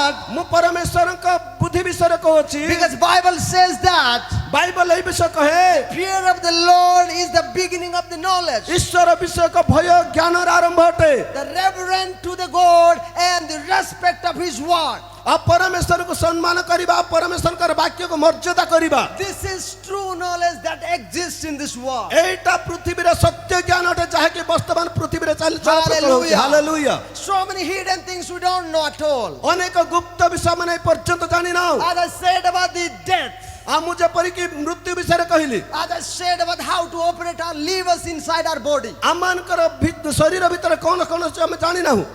God ମୁଁ ପରମେଶ୍ୱରଙ୍କ ବୁଦ୍ଧି ବିଷୟରେ କହୁଛି because Bible says that Bible ଏହି ବିଷୟ କହେ fear of the Lord is the beginning of the knowledge. ଈଶ୍ୱର ବିଷୟକ ଭୟ ଜ୍ଞାନର ଆରମ୍ଭ ଅଟେ The reverence to the God and the respect of His word. ଆଉ ପରମେଶ୍ୱରକୁ ସମ୍ମାନ କରିବା ପରମେଶ୍ୱରଙ୍କର ବାକ୍ୟକୁ ମର୍ଯ୍ୟାଦା କରିବା This is true knowledge that exists in this world. ଏଇଟା ପୃଥିବୀର ସତ୍ୟ ଜ୍ଞାନ ଅଟେ ଯାହାକି ବର୍ତ୍ତମାନ ପୃଥିବୀରେ Hallelujah. Hallelujah So many hidden things we don't know at all. ଅନେକ ଗୁପ୍ତ ବିଷୟ ମାନେ ଏ ପର୍ଯ୍ୟନ୍ତ ଜାଣିନାହୁଁ As I said about the death, ଆଉ ମୁଁ ଯେପରିକି ମୃତ୍ୟୁ ବିଷୟରେ କହିଲି as I said about how to operate our levers inside our body. ଆମମାନଙ୍କର ଶରୀର ଭିତରେ କଣ କଣ ଅଛି ଆମେ ଜାଣିନାହୁଁ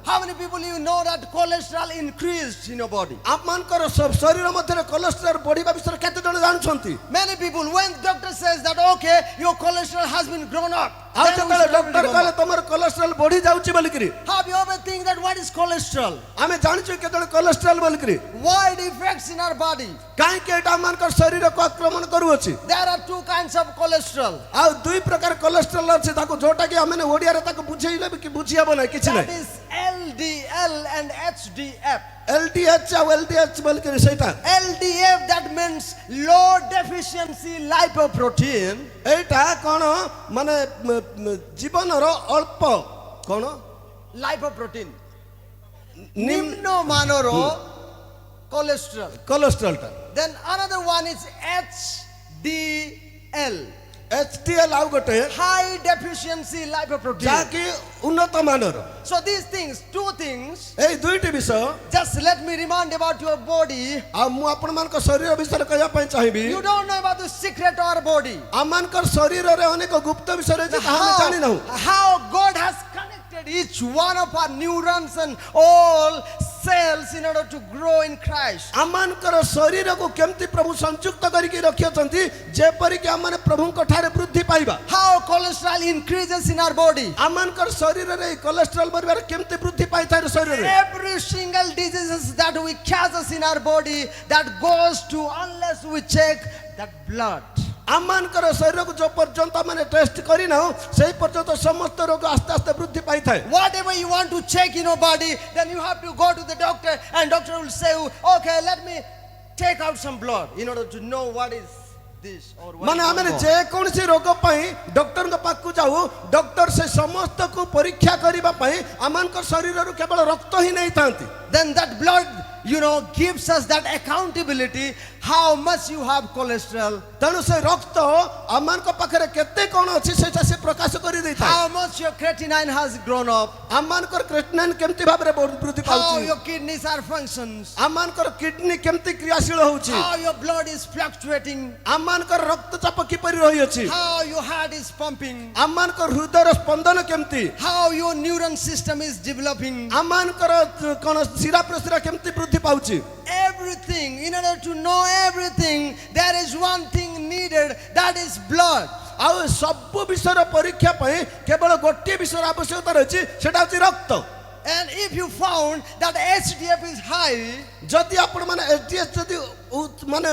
How many people you know that cholesterol increased in your body? ଆମମାନଙ୍କର ଶରୀର ମଧ୍ୟରେ କୋଲେଷ୍ଟ୍ରଲ ବଢିବା ବିଷୟରେ କେତେ ଜଣ ଜାଣୁଛନ୍ତି Many people, when doctor says that okay, your cholesterol has been grown up, ଆଉ then we ଯେତେବେଳେ should ଡକ୍ଟର remember. କହିଲେ ତମର କୋଲେଷ୍ଟ୍ରଲ ବଢି ଯାଉଛି ବୋଲିକିରି Have you ever think that what is cholesterol? ଆମେ ଜାଣିଛୁ କେତେବେଳେ କୋଲେଷ୍ଟ୍ରଲ ବୋଲିକିରି Wide effects in our body. କାହିଁକି ଏଇଟା ଆମମାନଙ୍କର ଶରୀରକୁ ଆକ୍ରମଣ କରୁଅଛି There are two kinds of cholesterol. ଆଉ ଦୁଇ ପ୍ରକାର କୋଲେଷ୍ଟ୍ରଲ ଅଛି ତାକୁ ଯୋଉଟା କି ଆମେ ଓଡିଆରେ ତାକୁ ବୁଝେଇଲେ ବି ବୁଝି ହେବ ନାହିଁ କିଛି That ନାହିଁ is LDL and HDF. LDH ଆଉ LDH ବୋଲିକିରି ସେଇଟା LDF that means low deficiency lipoprotein. ଏଇଟା କଣ ମାନେ ଜୀବନର ଅଳ୍ପ କଣ Lipoprotein. Nimno manoro cholesterol. କୋଲେଷ୍ଟ୍ରଲଟା Then another one is HDL. HDL ଆଉ ଗୋଟେ High deficiency lipoprotein. ଯାହାକି ଉନ୍ନତ ମାନର So these things, two things, ଏଇ ଦୁଇଟି ବିଷୟ just let me remind about your body. ଆଉ ମୁଁ ଆପଣମାନଙ୍କ ଶରୀର ବିଷୟରେ କହିବା ପାଇଁ ଚାହିଁବି You don't know about the secret of our body. ଆମମାନଙ୍କର ଶରୀରରେ ଅନେକ ଗୁପ୍ତ ବିଷୟ ରହିଛି ତାହା ଆମେ ଜାଣିନାହୁଁ How God has connected each one of our neurons and all cells in order to grow in Christ. ଆମମାନଙ୍କର ଶରୀରକୁ କେମିତି ପ୍ରଭୁ ସଂଯୁକ୍ତ କରିକି ରଖିଛନ୍ତି ଯେପରିକି ଆମମାନେ ପ୍ରଭୁଙ୍କ ଠାରେ ବୃଦ୍ଧି ପାଇବା How cholesterol increases in our body. ଆମମାନଙ୍କର ଶରୀରରେ ଏଇ କୋଲେଷ୍ଟ୍ରଲ ପରିବାର କେମିତି ବୃଦ୍ଧି ପାଇଥାଏ ଶରୀରରେ Every single diseases that we catches in our body that goes to unless we check that blood. ଆମମାନଙ୍କର ଶରୀରକୁ ଯୋଉ ପର୍ଯ୍ୟନ୍ତ ଆମେ ଟେଷ୍ଟ କରିନାହୁଁ ସେହି ପର୍ଯ୍ୟନ୍ତ ସମସ୍ତ ରୋଗ ଆସ୍ତେ ଆସ୍ତେ ବୃଦ୍ଧି ପାଇଥାଏ Whatever you want to check in your body, then you have to go to the doctor and doctor will say, okay, let me take out some blood in order to know what is this or what ମାନେ is ଆମେ going on. ଯେକୌଣସି ରୋଗ ପାଇଁ ଡକ୍ଟରଙ୍କ ପାଖକୁ ଯାଉ doctor ସେ ସମସ୍ତକୁ ପରୀକ୍ଷା କରିବା ପାଇଁ ଆମମାନଙ୍କ ଶରୀରରୁ କେବଳ ରକ୍ତ ହିଁ ନେଇଥାନ୍ତି Then that blood, gives us that accountability how much you have cholesterol, ତେଣୁ ସେ ରକ୍ତ ଆମମାନଙ୍କ ପାଖରେ କେତେ କଣ ଅଛି ସେଇଟା ସେ ପ୍ରକାଶ କରି ଦେଇଥାଏ how much your creatinine has grown up, ଆମମାନଙ୍କର କ୍ରିଏଟିନିନ୍ କେମିତି ଭାବରେ ବୃଦ୍ଧି how ପାଉଛି your kidneys are functions, ଆମମାନଙ୍କର କିଡନୀ କେମିତି କ୍ରିୟାଶୀଳ ହଉଛି how your blood is fluctuating, ଆମମାନଙ୍କର ରକ୍ତଚାପ କିପରି ରହିଅଛି how your heart is pumping, ଆମମାନଙ୍କର ହୃଦୟର ସ୍ପନ୍ଦନ କେମିତି how your neuron system is developing. ଆମମାନଙ୍କର କଣ ଶିରା ପ୍ରଶିରା କେମିତି ବୃଦ୍ଧି ପାଉଛି Everything, in order to know everything, there is one thing needed, that is blood. ଆଉ ସବୁ ବିଷୟର ପରୀକ୍ଷା ପାଇଁ କେବଳ ଗୋଟିଏ ବିଷୟର ଆବଶ୍ୟକତା ରହିଛି ସେଟା ହେଉଛି ରକ୍ତ And if you found that HDF is high, ଯଦି ଆପଣ ମାନେ HDH ଯଦି ମାନେ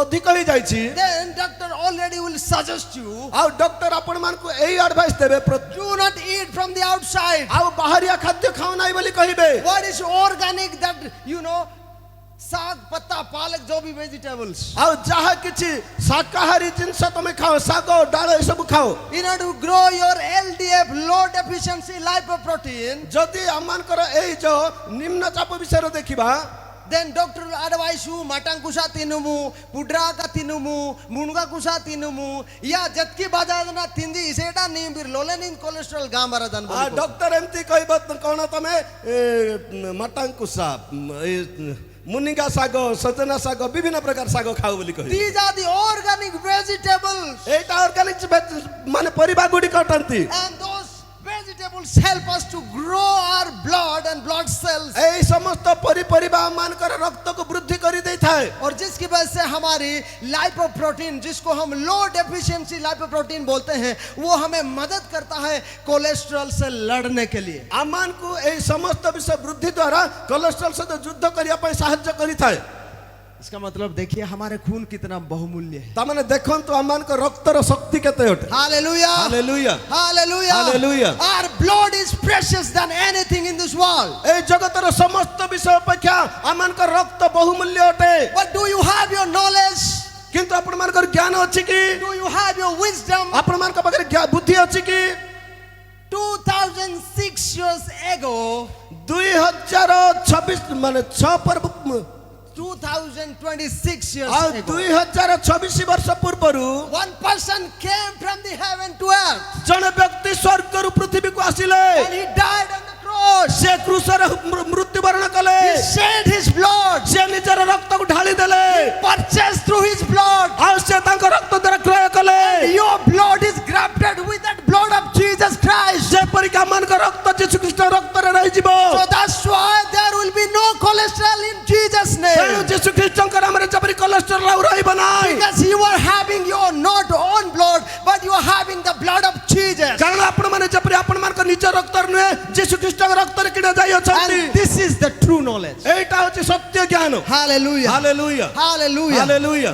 ଅଧିକ ହେଇଯାଇଛି then doctor already will suggest you, ଆଉ ଡକ୍ଟର ଆପଣମାନଙ୍କୁ ଏଇ ଆଡଭାଇସ୍ ଦେବେ do not eat from the outside. ଆଉ ବାହାରିଆ ଖାଦ୍ୟ ଖାଅ ନାହିଁ ବୋଲି କହିବେ What is organic that, साग पत्ता पालक जो भी vegetables. ଆଉ ଯାହା କିଛି ଶାକାହାରୀ ଜିନିଷ ତମେ ଖାଅ ଶାଗ ଡାଳ ଏସବୁ ଖାଅ In order to grow your LDF, low deficiency lipoprotein, ଯଦି ଆମମାନଙ୍କର ଏଇ ଯୋଉ ନିମ୍ନ ଚାପ ବିଷୟରେ ଦେଖିବା then doctor will advise you matang kusa tinumu, pudra ka tinumu, munga kusa tinumu, ya jatki bajadana tindi iseta nimbir lolenin cholesterol gambara dan ଆଉ doctor ଏମିତି କହିବ କଣ ତମେ ମଟାଙ୍କୁସା ମୁନିଙ୍ଗା ଶାଗ ସଜନା ଶାଗ ବିଭିନ୍ନ ପ୍ରକାର ଶାଗ ଖାଉ ବୋଲି କହିବେ These are the organic vegetables, ଏଇଟା ଅର୍ଗାନିକ ମାନେ ପରିବା ଗୁଡ଼ିକ ଅଟନ୍ତି and those vegetables help us to grow our blood and blood cells. ଏଇ ସମସ୍ତ ପରିବା ଆମମାନଙ୍କର ରକ୍ତକୁ ବୃଦ୍ଧି କରି ଦେଇଥାଏ और जिसकी वजह से हमारी लाइपोप्रोटीन, जिसको हम लो डेफिशिएंसी लाइपोप्रोटीन बोलते हैं, वो हमें मदद करता है कोलेस्ट्रॉल से लड़ने के लिए. ଆମମାନଙ୍କୁ ଏଇ ସମସ୍ତ ବିଷୟ ବୃଦ୍ଧି ଦ୍ୱାରା କୋଲେଷ୍ଟ୍ରଲ ସହିତ ଯୁଦ୍ଧ କରିବା ପାଇଁ ସାହାଯ୍ୟ କରିଥାଏ इसका मतलब देखिए हमारे खून कितना बहुमूल्य है। ତାମାନେ ଦେଖନ୍ତୁ ଆମମାନଙ୍କ ରକ୍ତର ଶକ୍ତି କେତେ ଅଟେ। Hallelujah. Hallelujah Hallelujah. Hallelujah. Our blood is precious than anything in this world. এই জগତର ସମସ୍ତ ବିଷୟ ଅପେକ୍ଷା ଆମମାନଙ୍କ ରକ୍ତ ବହୁମୂଲ୍ୟ ଅଟେ। But do you have your knowledge? କିନ୍ତୁ ଆପଣମାନଙ୍କର ଜ୍ଞାନ ଅଛି କି? Do you have your wisdom? ଆପଣମାନଙ୍କ ପାଖରେ ବୁଦ୍ଧି ଅଛି କି? 2006 years ago, 2026 ମାନେ 6 ପର୍ବ 2026 years ଆଉ ago, 2026 ବର୍ଷ ପୂର୍ବରୁ one person came from the heaven to earth ଜଣେ ବ୍ୟକ୍ତି ସ୍ୱର୍ଗରୁ ପୃଥିବୀକୁ ଆସିଲେ। and he died on the cross. ସେ କ୍ରୁଶରେ ମୃତ୍ୟୁବରଣ କଲେ। He shed his blood, ସେ ନିଜର ରକ୍ତକୁ ଢାଳି ଦେଲେ। purchased through his blood. ଆଉ ସେ ତାଙ୍କ ରକ୍ତ ଦ୍ୱାରା କ୍ରୟ କଲେ। Your blood is grafted with that blood of Jesus Christ. ଯେପରିକି ଆମମାନଙ୍କ ରକ୍ତ ଯୀଶୁଖ୍ରୀଷ୍ଟ ରକ୍ତରେ ରହିଯିବ। So that's why there will be no cholesterol in Jesus' ତେଣୁ name. ଯୀଶୁଖ୍ରୀଷ୍ଟଙ୍କ ନାମରେ ଯେପରି କୋଲେଷ୍ଟ୍ରଲ ଆଉ ରହିବ ନାହିଁ। Because you are having your not own blood, but you are having the blood of Jesus. କାରଣ ଆପଣମାନେ ଯେପରି ଆପଣମାନଙ୍କ ନିଜ ରକ୍ତରେ ନୁହେଁ ଯୀଶୁଖ୍ରୀଷ୍ଟଙ୍କ ରକ୍ତରେ କିଣା ଯାଇଅଛନ୍ତି। And this is the true knowledge. ଏଇଟା ହେଉଛି ସତ୍ୟ ଜ୍ଞାନ। Hallelujah. Hallelujah Hallelujah. Hallelujah.